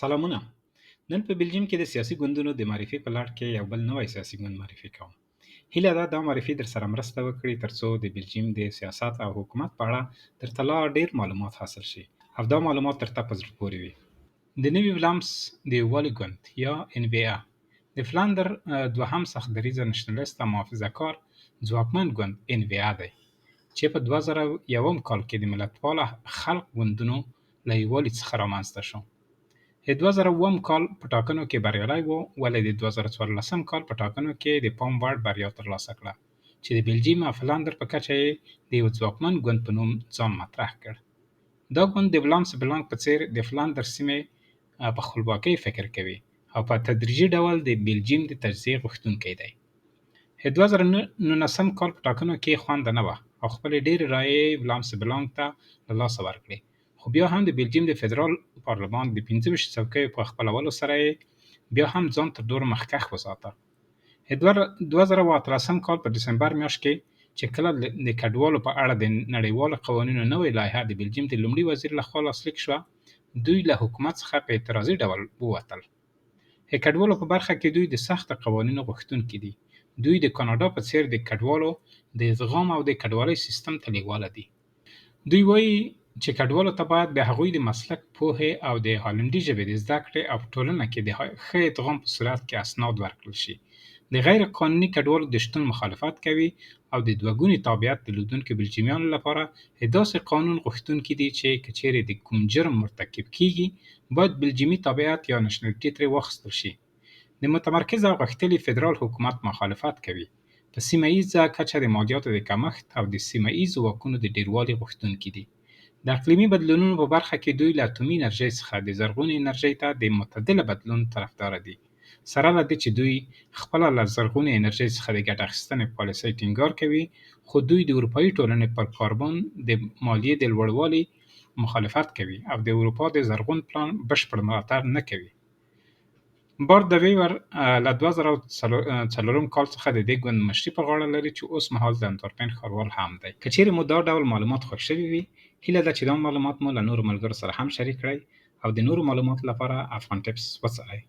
سلامونه. نن په بلجیم کې د سیاسي ګوندونو د معرفي په لړ کې یو بل نوی سیاسي ګوند معرفي کوم. هیله ده دا معرفي در سره مرسته وکړي ترڅو د بلجیم د سیاست او حکومت په اړه درته لا ډیر معلومات حاصل شي او دا معلومات درته په زړه پورې وي. د نوي ولامس د یووالي ګوند یا NVA د فلاندر دوهم سختدریځه نشنلیست او محافظه‌کار ځواکمن ګوند NVA دی چې په 2001 کال کې د ملتپاله خلق ګوندونو له یووالي څخه رامنځته شو. د 2007 کال په ټاکنو کې بریالی و، ولې د 2014 کال په ټاکنو کې د پام وړ بریا ترلاسه کړه چې د بلجیم او فلاندر په کچه یې د یو ځواکمن ګوند په نوم ځان مطرح کړ. دا ګوند د ولامس بلانک په څیر د فلاندر سیمې په خپلواکۍ فکر کوي او په تدریجي ډول د بلجیم د تجزیې غوښتونکی دی. د 2019 کال په ټاکنو کې خوند نه وه او خپلې ډېرې رایې ولامس بلانک ته له لاسه ورکړې، خو بیا هم د بلجیم د فدرال پارلمان د 25 څوکیو په خپلولو سره یې بیا هم ځان تر ډېره مخکښ وساته. د 2018 کال په دسمبر میاشت کې چې کله د کډوالو په اړه د نړیوالو قوانینو نوې لایحه د بلجیم د لومړي وزیر لخوا لاسلیک شوه، دوی له حکومت څخه په اعتراضي ډول ووتل. د کډوالو په برخه کې دوی د سختو قوانینو غوښتونکي دي. دوی د کاناډا په څیر د کډوالو د ادغام او د کډوالۍ سیستم ته لیواله دي. دوی وایي چې کډوالو ته باید د هغوی د مسلک، پوهې او د هالندي ژبې د زده کړې او په ټولنه کې د ښه ادغام په صورت کې اسناد ورکړل شي. د غیر قانوني کډوالو د شتون مخالفت کوي او د دوه ګوني تابعیت درلودونکو بلجیمیانو لپاره داسې قانون غوښتونکي دي چې که چیرې د کوم جرم مرتکب کیږي باید بلجیمي تابعیت یا نشنلټي ترې واخیستل شي. د متمرکز او غښتلي فدرال حکومت مخالفت کوي. په سیمه ییزه کچه د مالیاتو د کمښت او د سیمه ییزو واکونو د ډیروالي غوښتونکي دي. د اقلیمي بدلونونو په برخه کې دوی له اتومي انرژۍ څخه د زرغونې انرژۍ ته د معتدله بدلون طرفداره دي، سره له دې چې دوی خپله له زرغونې انرژۍ څخه د ګټه اخیستنې پالیسۍ ټینګار کوي، خو دوی د اروپایي ټولنې پر کاربن د مالیې د لوړوالي مخالفت کوي او د اروپا د زرغون پلان بشپړ ملاتړ نه کوي. بارت د ویور له 2004 کال څخه د دې ګوند مشري په غاړه لري چې اوس مهال د انتورپن ښاروال هم دی. که چیرې مو دا ډول معلومات خوښ شوي وي، هیله ده چې دا معلومات مو له نورو ملګرو سره هم شریک کړئ او د نورو معلوماتو لپاره افغان ټیپس وڅارئ.